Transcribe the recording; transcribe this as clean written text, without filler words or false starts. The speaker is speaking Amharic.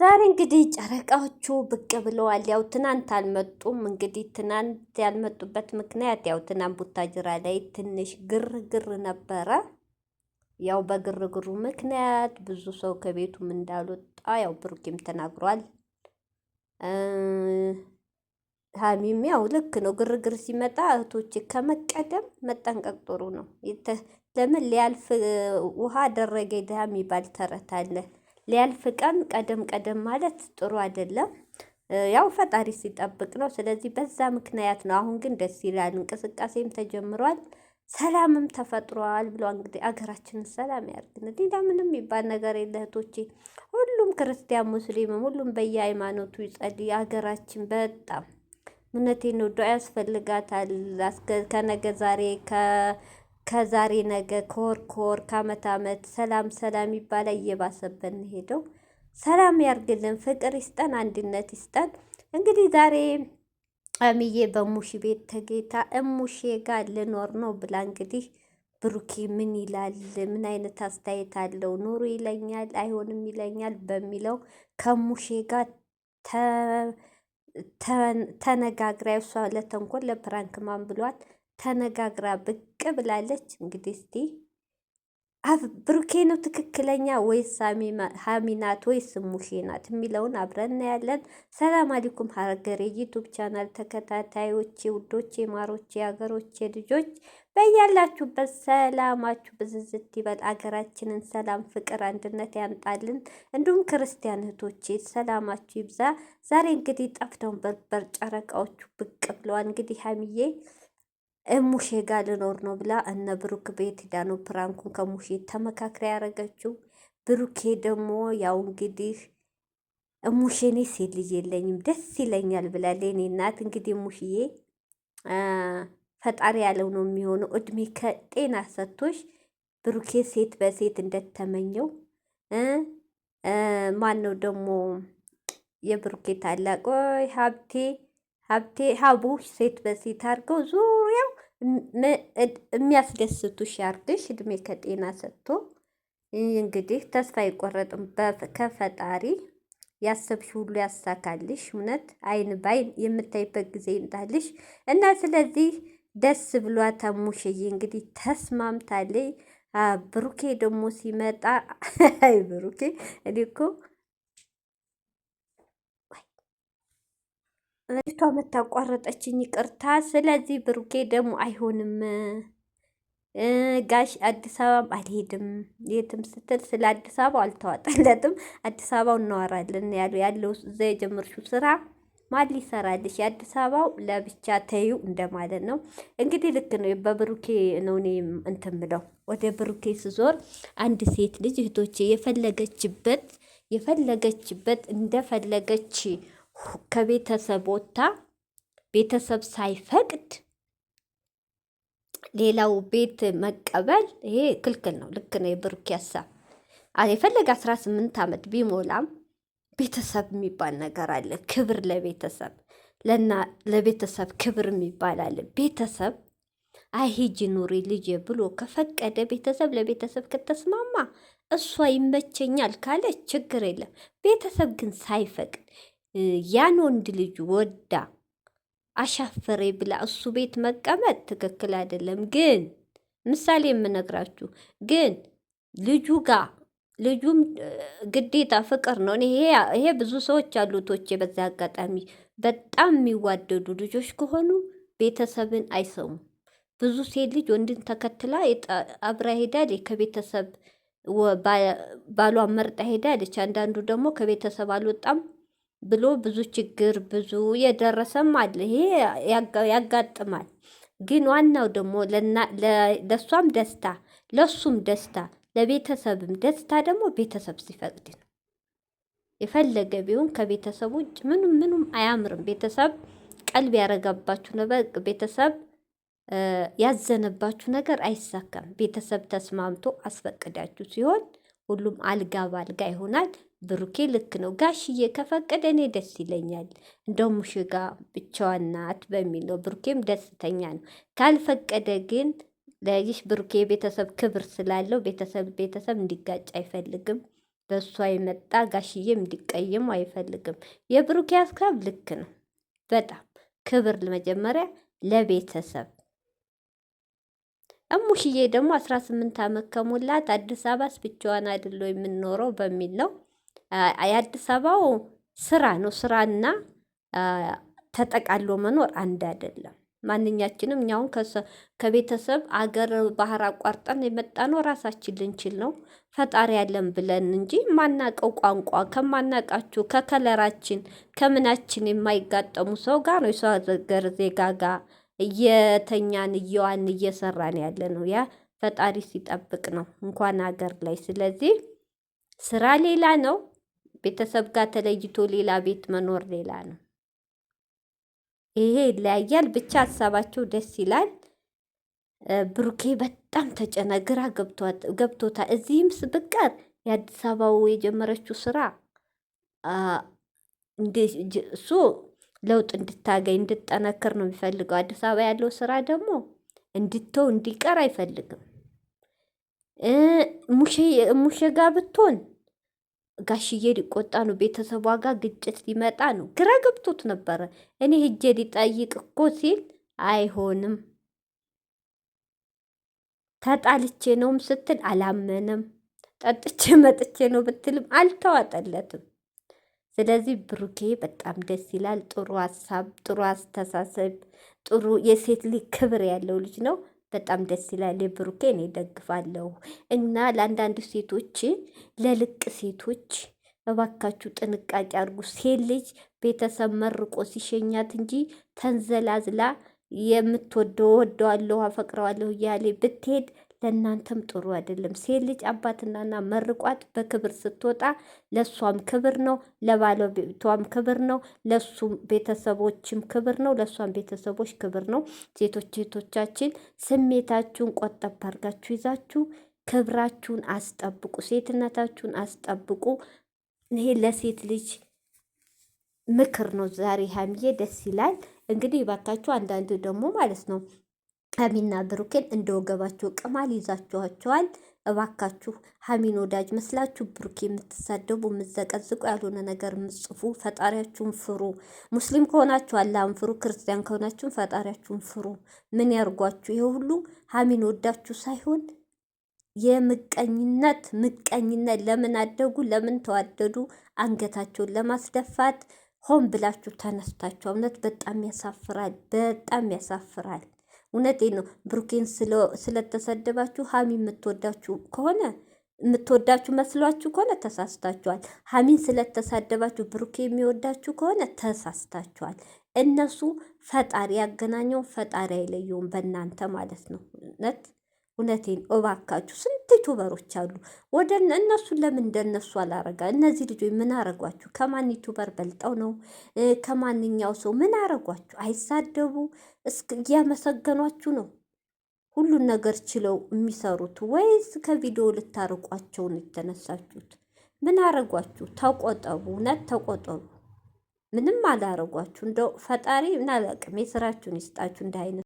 ዛሬ እንግዲህ ጨረቃዎቹ ብቅ ብለዋል። ያው ትናንት አልመጡም። እንግዲህ ትናንት ያልመጡበት ምክንያት ያው ትናንት ቡታጅራ ላይ ትንሽ ግርግር ነበረ። ያው በግርግሩ ምክንያት ብዙ ሰው ከቤቱም እንዳልወጣ ያው ብሩኬም ተናግሯል። ሀሚም ያው ልክ ነው። ግርግር ሲመጣ እህቶች ከመቀደም መጠንቀቅ ጥሩ ነው። ለምን ሊያልፍ ውሃ አደረገ ድሃ የሚባል ተረት አለ። ሊያልፍ ቀን ቀደም ቀደም ማለት ጥሩ አይደለም። ያው ፈጣሪ ሲጠብቅ ነው። ስለዚህ በዛ ምክንያት ነው። አሁን ግን ደስ ይላል፣ እንቅስቃሴም ተጀምሯል፣ ሰላምም ተፈጥሯል ብሏል። እንግዲህ አገራችንን ሰላም ያርግን። ሌላ ምንም የሚባል ነገር የለ እህቶቼ። ሁሉም ክርስቲያን ሙስሊምም ሁሉም በየሃይማኖቱ ይጸልይ። አገራችን በጣም እውነቴን ነው ዱዓ ያስፈልጋታል። ከነገ ዛሬ ከዛሬ ነገ ከወር ከወር ከአመት አመት ሰላም ሰላም ይባላል። እየባሰበን ሄደው ሰላም ያርግልን፣ ፍቅር ይስጠን፣ አንድነት ይስጠን። እንግዲህ ዛሬ አሚዬ በሙሽ ቤት ተጌታ እሙሼ ጋር ልኖር ነው ብላ እንግዲህ ብሩኬ ምን ይላል? ምን አይነት አስተያየት አለው? ኑሩ ይለኛል አይሆንም ይለኛል በሚለው ከሙሼ ጋር ተነጋግራ እሷ ለተንኮል ለፕራንክ ማን ብሏት ተነጋግራ ብቅ ብላለች። እንግዲህ እስቲ ብሩኬ ነው ትክክለኛ ወይስ ሀሚ ናት ወይስ ሙሼ ናት የሚለውን አብረን እናያለን። ሰላም አለይኩም ሀገሬ ዩቱብ ቻናል ተከታታዮቼ፣ ውዶቼ፣ ማሮቼ፣ ሀገሮቼ ልጆች በያላችሁበት ሰላማችሁ ብዝዝት ይበል። አገራችንን ሰላም፣ ፍቅር፣ አንድነት ያምጣልን። እንዲሁም ክርስቲያን እህቶቼ ሰላማችሁ ይብዛ። ዛሬ እንግዲህ ጠፍተውን በርበር ጨረቃዎቹ ብቅ ብለዋል። እንግዲህ ሀሚዬ እሙሼ ጋር ልኖር ነው ብላ እነ ብሩክ ቤት ሄዳ ነው ፕራንኩን ከሙሼ ተመካክራ ያደረገችው። ብሩኬ ደግሞ ያው እንግዲህ እሙሼ እኔ ሴት ልጅ የለኝም ደስ ይለኛል ብላለች። እኔ እናት እንግዲህ ሙሽዬ ፈጣሪ ያለው ነው የሚሆነው። እድሜ ከጤና ሰጥቶሽ ብሩኬ ሴት በሴት እንደተመኘው ማን ነው ደግሞ የብሩኬ ታላቅ ሀብቴ ሀቡ ሴት በሴት አድርገው ዙሪያው የሚያስደስቱሽ ያርግሽ። እድሜ ከጤና ሰጥቶ እንግዲህ ተስፋ አይቆረጥም ከፈጣሪ። ያሰብሽ ሁሉ ያሳካልሽ። እውነት አይን ባይን የምታይበት ጊዜ ይምጣልሽ እና ስለዚህ ደስ ብሏት ሙሽዬ እንግዲህ ተስማምታለች። ብሩኬ ደግሞ ሲመጣ አይ ብሩኬ እኔ እኮ ልጅቷ መታቋረጠችኝ፣ ይቅርታ። ስለዚህ ብሩኬ ደግሞ አይሆንም ጋሽ አዲስ አበባ አልሄድም የትም ስትል ስለ አዲስ አበባ አልተዋጠለትም። አዲስ አበባው እናወራለን ያለው እዛ የጀመርሽው ስራ ማን ሊሰራልሽ? የአዲስ አበባው ለብቻ ተዩ እንደማለት ነው። እንግዲህ ልክ ነው። በብሩኬ ነው እኔ እንትን ብለው ወደ ብሩኬ ስዞር አንድ ሴት ልጅ እህቶቼ የፈለገችበት እንደፈለገች ከቤተሰብ ወጥታ ቤተሰብ ሳይፈቅድ ሌላው ቤት መቀበል ይሄ ክልክል ነው። ልክ ነው የብሩኬ ሀሳብ። የፈለገ 18 ዓመት ቢሞላም ቤተሰብ የሚባል ነገር አለ። ክብር ለቤተሰብ ለቤተሰብ ክብር የሚባል አለ። ቤተሰብ አይሂጂ ኑሪ ልጄ ብሎ ከፈቀደ ቤተሰብ ለቤተሰብ ከተስማማ እሷ ይመቸኛል ካለች ችግር የለም። ቤተሰብ ግን ሳይፈቅድ ያን ወንድ ልጅ ወዳ አሻፈሬ ብላ እሱ ቤት መቀመጥ ትክክል አይደለም። ግን ምሳሌ የምነግራችሁ ግን ልጁም ግዴታ ፍቅር ነው። ይሄ ብዙ ሰዎች አሉቶች በዛ አጋጣሚ በጣም የሚዋደዱ ልጆች ከሆኑ ቤተሰብን አይሰሙም። ብዙ ሴት ልጅ ወንድን ተከትላ አብራ ሄዳለች። ከቤተሰብ ባሏን መርጣ ሄዳለች። አንዳንዱ ደግሞ ከቤተሰብ አልወጣም ብሎ ብዙ ችግር ብዙ የደረሰም አለ። ይሄ ያጋጥማል። ግን ዋናው ደግሞ ለእሷም ደስታ ለሱም ደስታ ለቤተሰብም ደስታ ደግሞ ቤተሰብ ሲፈቅድ ነው። የፈለገ ቢሆን ከቤተሰብ ውጭ ምኑም አያምርም። ቤተሰብ ቀልብ ያረጋባችሁ ነገር ቤተሰብ ያዘነባችሁ ነገር አይሳካም። ቤተሰብ ተስማምቶ አስፈቅዳችሁ ሲሆን ሁሉም አልጋ ባልጋ ይሆናል። ብሩኬ ልክ ነው። ጋሽዬ ከፈቀደ እኔ ደስ ይለኛል። እንደውም ሙሽጋ ብቻዋን ናት በሚል ነው። ብሩኬም ደስተኛ ነው። ካልፈቀደ ግን ለይሽ ብሩኬ ቤተሰብ ክብር ስላለው ቤተሰብ እንዲጋጭ አይፈልግም። በእሷ የመጣ ጋሽዬም እንዲቀየሙ አይፈልግም። የብሩኬ ሀሳብ ልክ ነው። በጣም ክብር መጀመሪያ ለቤተሰብ። እሙሽዬ ደግሞ 18 ዓመት ከሞላት አዲስ አበባስ ብቻዋን አይደለ የምንኖረው በሚል ነው። የአዲስ አበባው ስራ ነው። ስራና ተጠቃሎ መኖር አንድ አይደለም። ማንኛችንም እኛውን ከቤተሰብ አገር ባህር አቋርጠን የመጣ ነው ራሳችን ልንችል ነው ፈጣሪ ያለን ብለን እንጂ ማናቀው ቋንቋ ከማናቃችሁ ከከለራችን ከምናችን የማይጋጠሙ ሰው ጋር ነው የሰው ሀገር ዜጋ ጋር እየተኛን እየዋን እየሰራን ያለ ነው። ያ ፈጣሪ ሲጠብቅ ነው እንኳን ሀገር ላይ። ስለዚህ ስራ ሌላ ነው፣ ቤተሰብ ጋር ተለይቶ ሌላ ቤት መኖር ሌላ ነው። ይሄ ይለያያል። ብቻ ሀሳባቸው ደስ ይላል። ብሩኬ በጣም ተጨነግራ ገብቶታል። እዚህም ብቀር የአዲስ አበባው የጀመረችው ስራ እሱ ለውጥ እንድታገኝ እንድጠነክር ነው የሚፈልገው። አዲስ አበባ ያለው ስራ ደግሞ እንድተው እንዲቀር አይፈልግም። ሙሼ ጋር ብትሆን ጋሽዬ ሊቆጣ ነው፣ ቤተሰቧ ጋር ግጭት ሊመጣ ነው። ግራ ገብቶት ነበረ። እኔ ሂጄ ሊጠይቅ እኮ ሲል አይሆንም ተጣልቼ ነውም ስትል አላመነም። ጠጥቼ መጥቼ ነው ብትልም አልተዋጠለትም። ስለዚህ ብሩኬ በጣም ደስ ይላል። ጥሩ ሀሳብ፣ ጥሩ አስተሳሰብ፣ ጥሩ የሴት ልጅ ክብር ያለው ልጅ ነው። በጣም ደስ ይላል። የብሩኬ እኔ ደግፋለሁ። እና ለአንዳንድ ሴቶች ለልቅ ሴቶች እባካችሁ ጥንቃቄ አድርጉ። ሴት ልጅ ቤተሰብ መርቆ ሲሸኛት እንጂ ተንዘላዝላ የምትወደው ወደዋለሁ አፈቅረዋለሁ እያለ ብትሄድ ለእናንተም ጥሩ አይደለም። ሴት ልጅ አባትናና መርቋት በክብር ስትወጣ ለእሷም ክብር ነው፣ ለባለቤቷም ክብር ነው፣ ለእሱም ቤተሰቦችም ክብር ነው፣ ለእሷም ቤተሰቦች ክብር ነው። ሴቶች እህቶቻችን ስሜታችሁን ቆጠብ አድርጋችሁ ይዛችሁ ክብራችሁን አስጠብቁ፣ ሴትነታችሁን አስጠብቁ። ይሄ ለሴት ልጅ ምክር ነው። ዛሬ ሀሚዬ ደስ ይላል። እንግዲህ ባካችሁ አንዳንድ ደግሞ ማለት ነው ሀሚና ብሩኬን እንደ ወገባቸው ቅማል ይዛችኋቸዋል። እባካችሁ ሀሚን ወዳጅ መስላችሁ ብሩኬ የምትሳደቡ የምትዘቀዝቁ ያልሆነ ነገር የምትጽፉ ፈጣሪያችሁን ፍሩ። ሙስሊም ከሆናችሁ አላህን ፍሩ፣ ክርስቲያን ከሆናችሁን ፈጣሪያችሁን ፍሩ። ምን ያርጓችሁ? ይሄ ሁሉ ሀሚን ወዳችሁ ሳይሆን የምቀኝነት ለምን አደጉ ለምን ተዋደዱ አንገታቸውን ለማስደፋት ሆን ብላችሁ ተነስታችሁ። እውነት በጣም ያሳፍራል፣ በጣም ያሳፍራል። እውነቴን ነው። ብሩኬን ስለተሰደባችሁ ሀሚ የምትወዳችሁ መስሏችሁ ከሆነ ተሳስታችኋል። ሀሚን ስለተሳደባችሁ ብሩኬ የሚወዳችሁ ከሆነ ተሳስታችኋል። እነሱ ፈጣሪ ያገናኘው ፈጣሪ አይለየውም በእናንተ ማለት ነው። እውነቴን እባካችሁ ስንት ዩቱበሮች አሉ። ወደ እነሱን ለምን እንደነሱ አላረጋ? እነዚህ ልጆች ምን አረጓችሁ? ከማን ዩቱበር በልጠው ነው? ከማንኛው ሰው ምን አረጓችሁ? አይሳደቡ እያመሰገኗችሁ ነው ሁሉን ነገር ችለው የሚሰሩት፣ ወይስ ከቪዲዮ ልታርቋቸውን የተነሳችሁት? ምን አረጓችሁ? ተቆጠቡ፣ እውነት ተቆጠቡ። ምንም አላረጓችሁ። እንደው ፈጣሪ ምን አላቅም የስራችሁን ይስጣችሁ እንደ አይነት